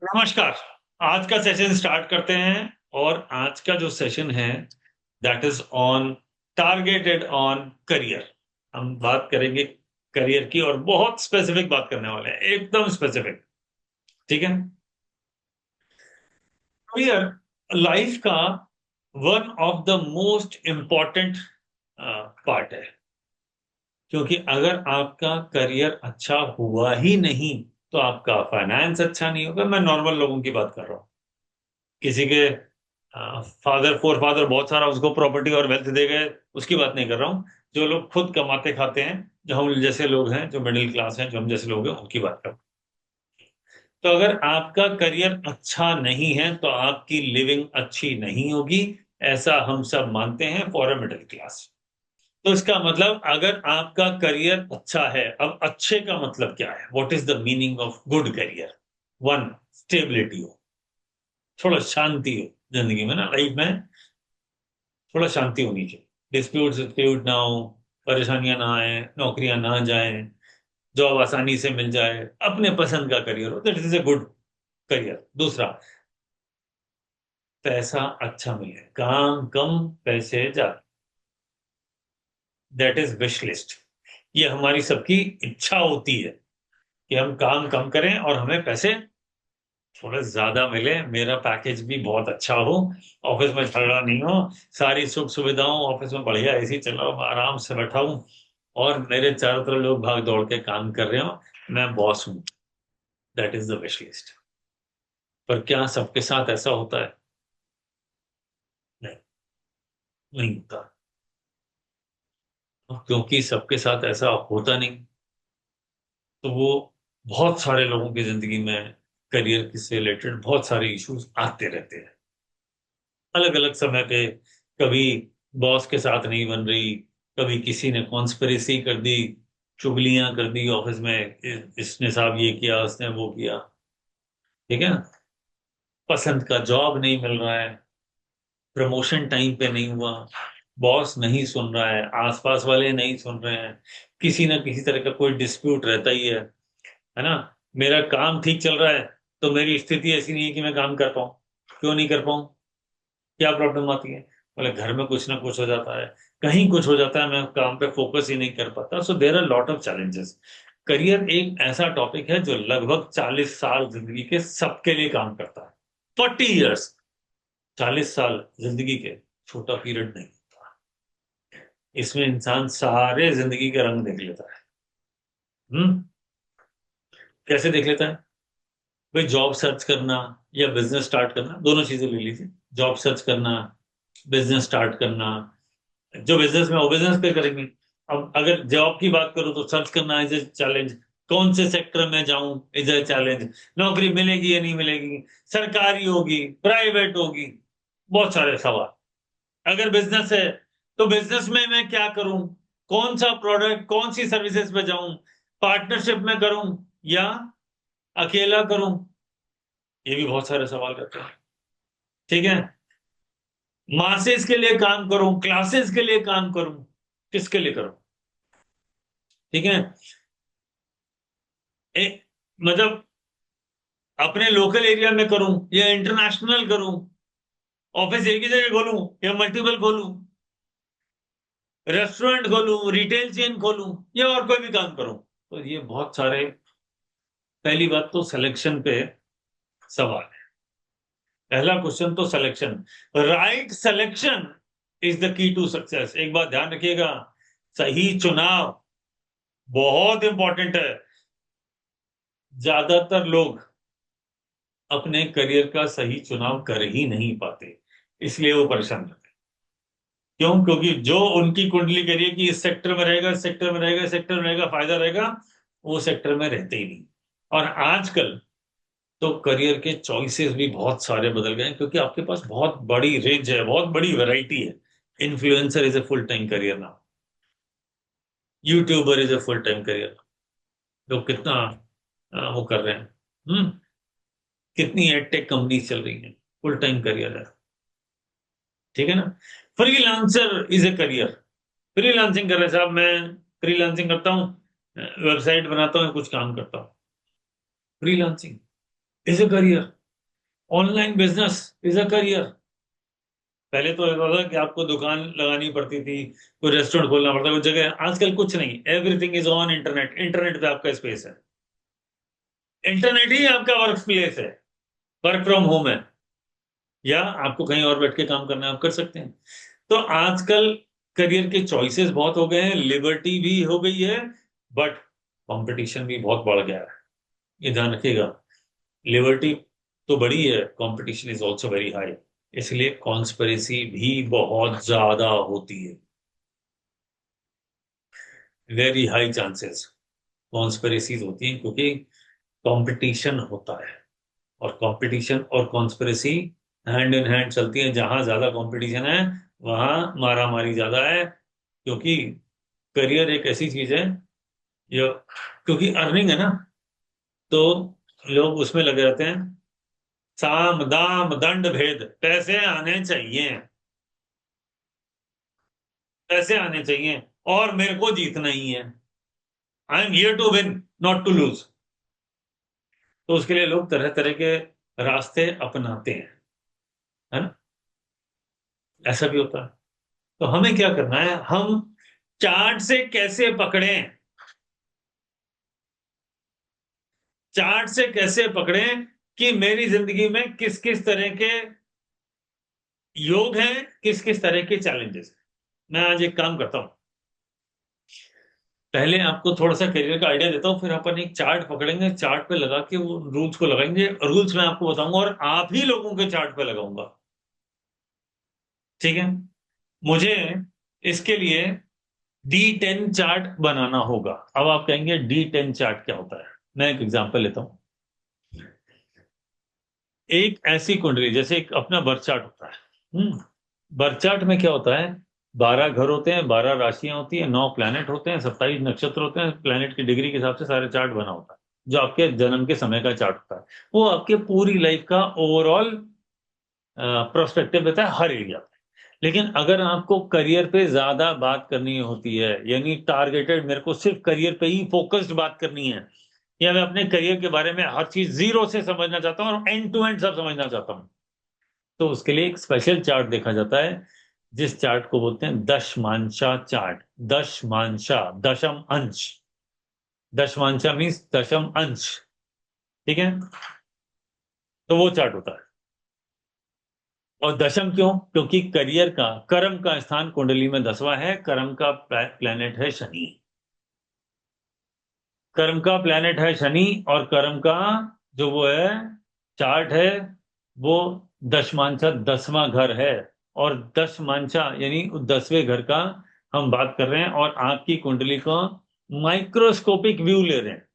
नमस्कार। आज का सेशन स्टार्ट करते हैं। और आज का जो सेशन है that is on targeted on career. हम बात करेंगे करियर की और बहुत स्पेसिफिक बात करने वाले हैं, एकदम स्पेसिफिक। ठीक है। करियर लाइफ का one of the most important part है, क्योंकि अगर आपका करियर अच्छा हुआ ही नहीं तो आपका फाइनेंस अच्छा नहीं होगा। मैं नॉर्मल लोगों की बात कर रहा हूँ। किसी के फादर फोर फादर बहुत सारा उसको प्रॉपर्टी और वेल्थ दे गए, उसकी बात नहीं कर रहा हूँ। जो लोग खुद कमाते खाते हैं, जो हम जैसे लोग हैं, जो मिडिल क्लास हैं, जो हम जैसे लोग हैं, उनकी बात कर रहा हूँ। तो अगर आपका करियर अच्छा नहीं है तो आपकी लिविंग अच्छी नहीं होगी, ऐसा हम सब मानते हैं फॉर अ मिडिल क्लास। तो इसका मतलब अगर आपका करियर अच्छा है, अब अच्छे का मतलब क्या है? What is the meaning of good career? One, stability हो, थोड़ा शांति हो जिंदगी में, ना लाइफ में थोड़ा शांति होनी चाहिए। डिस्प्यूट डिस्प्यूट ना हो, परेशानियां ना आए, नौकरियां ना जाएं, जॉब आसानी से मिल जाए, अपने पसंद का करियर हो, that is a good career. दूसरा, पैसा अच्छा मिले, काम कम पैसे ज्यादा, दैट इज विश लिस्ट। ये हमारी सबकी इच्छा होती है कि हम काम कम करें और हमें पैसे थोड़ा ज्यादा मिले, मेरा पैकेज भी बहुत अच्छा हो, ऑफिस में झगड़ा नहीं हो, सारी सुख सुविधाओं, ऑफिस में बढ़िया एसी चला हो, आराम से बैठा हूं और मेरे चारों तरफ लोग भाग दौड़ के काम कर रहे हो, मैं बॉस हूं। That is the wish list. पर क्या सबके साथ ऐसा होता है? नहीं, नहीं होता। और क्योंकि सबके साथ ऐसा होता नहीं, तो वो बहुत सारे लोगों की जिंदगी में करियर से रिलेटेड बहुत सारे इश्यूज आते रहते हैं, अलग अलग समय पे। कभी बॉस के साथ नहीं बन रही, कभी किसी ने कॉन्स्पिरेसी कर दी, चुगलियां कर दी ऑफिस में, इसने साहब ये किया, उसने वो किया। ठीक है ना? पसंद का जॉब नहीं मिल रहा है, प्रमोशन टाइम पे नहीं हुआ, बॉस नहीं सुन रहा है, आसपास वाले नहीं सुन रहे हैं, किसी ना किसी तरह का कोई डिस्प्यूट रहता ही है ना? मेरा काम ठीक चल रहा है तो मेरी स्थिति ऐसी नहीं है कि मैं काम कर पाऊं। क्यों नहीं कर पाऊं? क्या प्रॉब्लम आती है? बोले घर में कुछ ना कुछ हो जाता है, कहीं कुछ हो जाता है, मैं काम पे फोकस ही नहीं कर पाता। So there are lot of challenges. Career एक ऐसा टॉपिक है जो लगभग 40 साल जिंदगी के सबके लिए काम करता है। 40 ईयर्स, 40 साल जिंदगी के छोटा पीरियड नहीं होता। इसमें इंसान सारे जिंदगी के रंग देख लेता है। हम्म। कैसे देख लेता है? भाई जॉब सर्च करना या बिजनेस स्टार्ट करना, दोनों चीजें ले लीजिए। जॉब सर्च करना, बिजनेस स्टार्ट करना। जो बिजनेस में वो बिजनेस पे करेंगे। अब अगर जॉब की बात करूं तो सर्च करना इज ए चैलेंज। कौन से सेक्टर में जाऊं इज ए चैलेंज। नौकरी मिलेगी या नहीं मिलेगी, सरकारी होगी, प्राइवेट होगी, बहुत सारे सवाल। अगर बिजनेस है तो बिजनेस में मैं क्या करूं, कौन सा प्रोडक्ट, कौन सी सर्विसेज पे जाऊं, पार्टनरशिप में करूं या अकेला करूं, ये भी बहुत सारे सवाल रहते हैं। ठीक है। मासेस के लिए काम करूं, क्लासेस के लिए काम करूं, किसके लिए करूं? ठीक है। मतलब अपने लोकल एरिया में करूं या इंटरनेशनल करूं, ऑफिस एक ही जगह खोलूं या मल्टीपल खोलूं, रेस्टोरेंट खोलूं, रिटेल चेन खोलूं या और कोई भी काम करूं, तो ये बहुत सारे। पहली बात तो सिलेक्शन पे सवाल है। पहला क्वेश्चन तो selection, right selection is the key to success. एक बात ध्यान रखिएगा, सही चुनाव बहुत इंपॉर्टेंट है। ज्यादातर लोग अपने करियर का सही चुनाव कर ही नहीं पाते, इसलिए वो परेशान रहते हैं। क्यों? क्योंकि जो उनकी कुंडली करिए कि इस सेक्टर में रहेगा, इस सेक्टर में रहेगा, इस सेक्टर में रहेगा, फायदा रहेगा, वो सेक्टर में रहते ही नहीं। और आजकल तो करियर के चॉइसेस भी बहुत सारे बदल गए हैं, क्योंकि आपके पास बहुत बड़ी रेंज है, बहुत बड़ी वैरायटी है। Influencer is a full time career now, YouTuber is a full time career. लोग कितना वो कर रहे हैं। कितनी एडटेक कंपनी चल रही है, फुल टाइम करियर है। ठीक है ना? Freelancer is a career. Freelancing कर रहे साहब, मैं फ्रीलांसिंग करता हूँ, वेबसाइट बनाता हूँ, कुछ काम करता हूँ। Freelancing is a career, online business is a career. पहले तो ऐसा था कि आपको दुकान लगानी पड़ती थी, कोई रेस्टोरेंट खोलना पड़ता, कोई जगह। आजकल कुछ नहीं, everything is on internet. Internet पे आपका स्पेस है, इंटरनेट ही आपका वर्क प्लेस है, वर्क फ्रॉम होम है, या आपको कहीं और बैठ के काम करना है, आप कर सकते हैं। तो आजकल करियर के चॉइसेस बहुत हो गए हैं, लिबर्टी भी हो गई है, बट कंपटीशन भी बहुत बढ़ गया है। ये ध्यान रखिएगा, लिबर्टी तो बड़ी है, competition is also very high. इसलिए कॉन्स्पिरेसी भी बहुत ज्यादा होती है, वेरी हाई चांसेस कॉन्स्पिरेसीज होती हैं, क्योंकि कंपटीशन होता है। और कंपटीशन और कॉन्स्पिरेसी हैंड इन हैंड चलती है। जहां ज्यादा कंपटीशन है वहां मारा मारी ज्यादा है, क्योंकि करियर एक ऐसी चीज है जो, क्योंकि अर्निंग है ना, तो लोग उसमें लगे रहते हैं। साम दाम दंड भेद, पैसे आने चाहिए, पैसे आने चाहिए, और मेरे को जीतना ही है। I am here to win, not to lose. तो उसके लिए लोग तरह तरह के रास्ते अपनाते हैं, है ना। ऐसा भी होता है। तो हमें क्या करना है, हम चार्ट से कैसे पकड़ें, चार्ट से कैसे पकड़ें कि मेरी जिंदगी में किस किस तरह के योग हैं, किस किस तरह के चैलेंजेस। मैं आज एक काम करता हूं, पहले आपको थोड़ा सा करियर का आइडिया देता हूँ, फिर अपन एक चार्ट पकड़ेंगे, चार्ट पे लगा के वो रूल्स को लगाएंगे। रूल्स मैं आपको बताऊंगा और आप ही लोगों के चार्ट पे लगाऊंगा, ठीक है। मुझे इसके लिए D10 चार्ट बनाना होगा। अब आप कहेंगे D10 चार्ट क्या होता है। मैं एक एग्जांपल लेता हूं। एक ऐसी कुंडली, जैसे एक अपना बर्थ चार्ट होता है। बर्थ चार्ट में क्या होता है, 12 घर होते हैं, 12 राशियां होती है, 9 प्लैनेट होते हैं, 27 नक्षत्र होते हैं, प्लैनेट की डिग्री के हिसाब से सारे चार्ट बना होता है। जो आपके जन्म के समय का चार्ट होता है, वो आपके पूरी लाइफ का ओवरऑल प्रोस्पेक्टिव देता है हर एरिया। लेकिन अगर आपको करियर पे ज्यादा बात करनी होती है, यानी टारगेटेड, मेरे को सिर्फ करियर पे ही फोकस्ड बात करनी है, या मैं अपने करियर के बारे में हर चीज जीरो से समझना चाहता हूँ और एंड टू एंड सब समझना चाहता हूँ, तो उसके लिए एक स्पेशल चार्ट देखा जाता है, जिस चार्ट को बोलते हैं दशमांशा चार्ट। दशमांशा, दशम अंश। दशमांशा मीन्स दशम अंश, ठीक है। तो वो चार्ट होता है। और दशम क्यों, क्योंकि करियर का, कर्म का स्थान कुंडली में 10वां है। कर्म का प्लैनेट है शनि। कर्म का प्लैनेट है शनि, और कर्म का जो वो है चार्ट है, वो दशमांशा 10वां घर है। और दशमांशा यानी 10वें घर का हम बात कर रहे हैं, और आपकी कुंडली को माइक्रोस्कोपिक व्यू ले रहे हैं।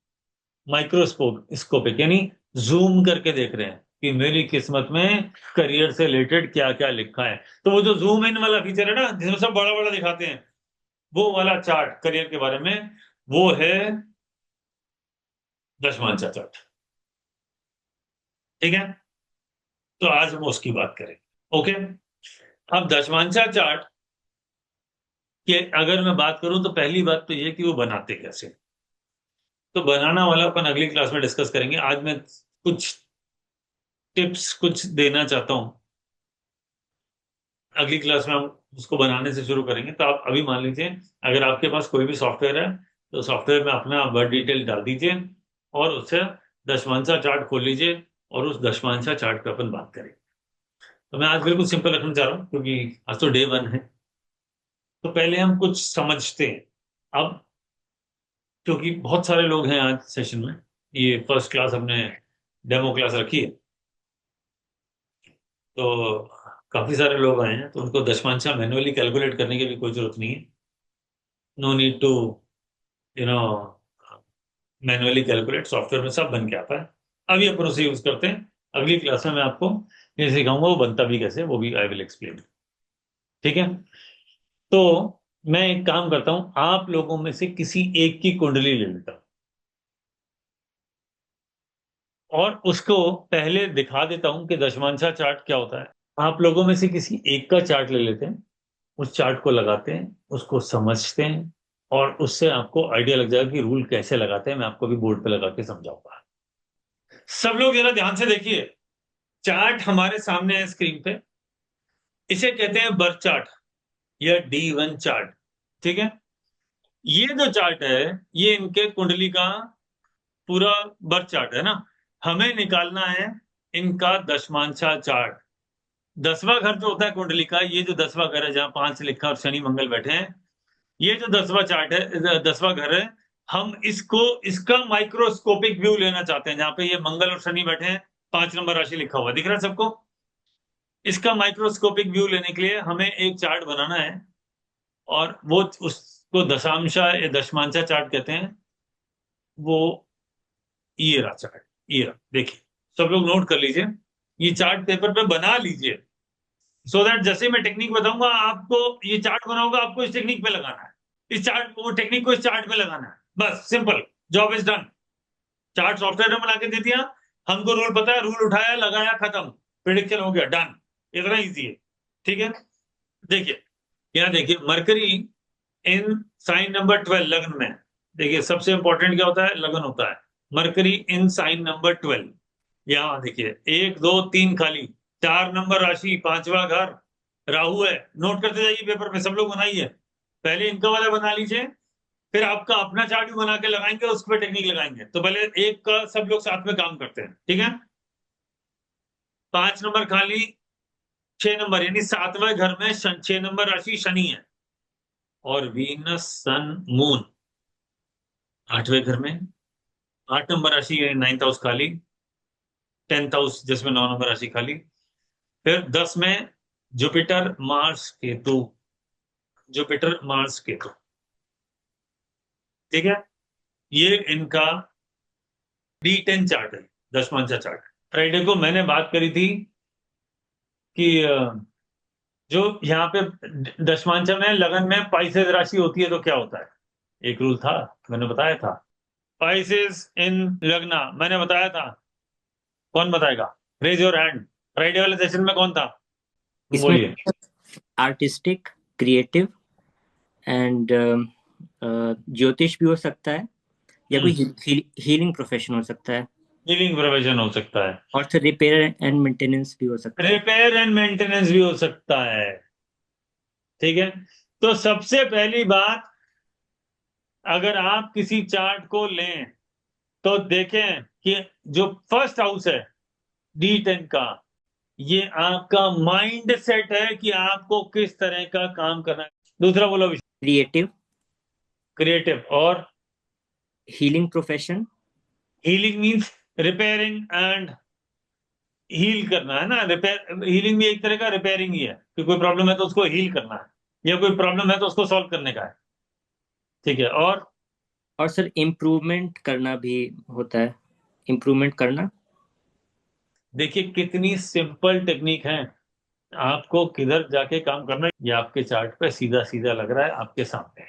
माइक्रोस्कोपिक यानी जूम करके देख रहे हैं कि मेरी किस्मत में करियर से रिलेटेड क्या क्या लिखा है। तो वो जो जूम इन वाला फीचर है ना, जिसमें सब बड़ा बड़ा दिखाते हैं, वो वाला चार्ट करियर के बारे में, वो है दशमांशा चार्ट, ठीक है। तो आज हम उसकी बात करेंगे, ओके। अब दशमांशा चार्ट की अगर मैं बात करूं, तो पहली बात तो ये कि वो बनाते कैसे। तो बनाना वाला अपन अगली क्लास में डिस्कस करेंगे। आज मैं कुछ टिप्स कुछ देना चाहता हूं, अगली क्लास में हम उसको बनाने से शुरू करेंगे। तो आप अभी मान लीजिए, अगर आपके पास कोई भी सॉफ्टवेयर है, तो सॉफ्टवेयर में अपना वर्ड डिटेल डाल दीजिए, और उससे दशमांशा चार्ट खोल लीजिए, और उस दशमांशा चार्ट पे अपन बात करेंगे। तो मैं आज बिल्कुल सिंपल रखना चाह रहा हूँ, क्योंकि आज तो डे 1 है। तो पहले हम कुछ समझते हैं। अब क्योंकि बहुत सारे लोग हैं आज सेशन में, ये फर्स्ट क्लास हमने डेमो क्लास रखी है, तो काफी सारे लोग आए हैं, तो उनको दशमांशा मैन्युअली कैलकुलेट करने की भी कोई जरूरत नहीं है। No need to you know manually calculate, software में सब बन के आता है। अभी अपन उसे यूज करते हैं। अगली क्लास में मैं आपको ये सिखाऊंगा वो बनता भी कैसे, वो भी आई विल एक्सप्लेन, ठीक है। तो मैं एक काम करता हूं, आप लोगों में से किसी एक की कुंडली ले लेता हूं, और उसको पहले दिखा देता हूं कि दशमांशा चार्ट क्या होता है। आप लोगों में से किसी एक का चार्ट ले लेते हैं, उस चार्ट को लगाते हैं, उसको समझते हैं, और उससे आपको आइडिया लग जाएगा कि रूल कैसे लगाते हैं। मैं आपको भी बोर्ड पे लगा के समझाऊंगा, सब लोग जरा ध्यान से देखिए, चार्ट हमारे सामने है स्क्रीन पे। इसे कहते हैं बर्थ चार्ट या D1 चार्ट। ठीक है, ये जो चार्ट है ये इनके कुंडली का पूरा बर्थ चार्ट है ना। हमें निकालना है इनका दशमांशा चार्ट। 10वां घर जो होता है कुंडली का, ये जो 10वां घर है जहां 5 लिखा और शनि मंगल बैठे हैं, ये जो 10वां चार्ट है, 10वां घर है, हम इसको इसका माइक्रोस्कोपिक व्यू लेना चाहते हैं। जहां पे ये मंगल और शनि बैठे हैं, 5 नंबर राशि लिखा हुआ दिख रहा है सबको। इसका माइक्रोस्कोपिक व्यू लेने के लिए हमें एक चार्ट बनाना है, और वो उसको दशांशा या दशमांशा चार्ट कहते हैं। वो ये रहा चार्ट, ये रहा, देखिए सब लोग नोट कर लीजिए, ये चार्ट पेपर पे बना लीजिए, सो दैट जैसे मैं टेक्निक बताऊंगा आपको, ये चार्ट बनाऊंगा आपको इस टेक्निक पे लगाना है, इस चार्ट वो टेक्निक को इस चार्ट पे लगाना है, बस simple, job is done. Chart software में बना के दे दिया, हमको रूल पता है, रूल उठाया लगाया खत्म, प्रिडिक्शन हो गया, डन। इतना इजी है, ठीक है। देखिए यहाँ देखिए, मरकरी इन साइन नंबर 12 लग्न में, देखिए सबसे इंपॉर्टेंट क्या होता है, लगन होता है। मरकरी इन साइन नंबर 12, यहाँ देखिए 1 2 3 खाली, 4 नंबर राशि, 5वां घर, राहु है। नोट करते जाइए पेपर पे, सब लोग बनाइए, पहले इनका वाला बना लीजिए, फिर आपका अपना चार्ट भी बना के लगाएंगे, उस पर टेक्निक लगाएंगे। तो पहले एक का सब लोग साथ में काम करते हैं, ठीक है। 5 नंबर खाली, 6 नंबर, यानी 7वें घर में 6 नंबर राशि शनि है, और वीनस सन मून 8वें घर में। 8 नंबर राशि यानी 9th हाउस खाली, 10th हाउस जिसमें 9 नंबर राशि खाली। फिर 10 में Jupiter Mars Ketu, Jupiter Mars Ketu, ठीक है। ये इनका D10 चार्ट है, दशमांशा चार्ट। फ्राइडे को मैंने बात करी थी कि जो यहाँ पे दशमांशा में लगन में पाइसेस राशि होती है तो क्या होता है, एक रूल था, मैंने बताया था। पाइसेस इन लगना मैंने बताया था, कौन बताएगा, रेज योर हैंड। फ्राइडे वाले सेशन में कौन था, इसमें बोलिए। आर्टिस्टिक, क्रिएटिव एंड ज्योतिष भी हो सकता है, या कोई हीलिंग प्रोफेशन हो सकता है, हीलिंग प्रोफेशन हो सकता है, और फिर रिपेयर एंड मेंटेनेंस भी हो सकता है। रिपेयर एंड मेंटेनेंस भी हो सकता है, ठीक है। तो सबसे पहली बात, अगर आप किसी चार्ट को लें तो देखें कि जो फर्स्ट हाउस है D10 का, ये आपका माइंड सेट है कि आपको किस तरह का काम करना है। दूसरा बोलो, क्रिएटिव, क्रिएटिव, और healing profession, healing means repairing and heal करना है ना। रिपेयर, हीलिंग भी एक तरह का रिपेयरिंग ही है, कि कोई प्रॉब्लम है तो उसको हील करना है, या कोई प्रॉब्लम है तो उसको सॉल्व करने का है, ठीक है। और सर इम्प्रूवमेंट करना भी होता है, इम्प्रूवमेंट करना। देखिए कितनी सिंपल टेक्निक है, आपको किधर जाके काम करना है, ये आपके चार्ट पे सीधा सीधा लग रहा है आपके सामने।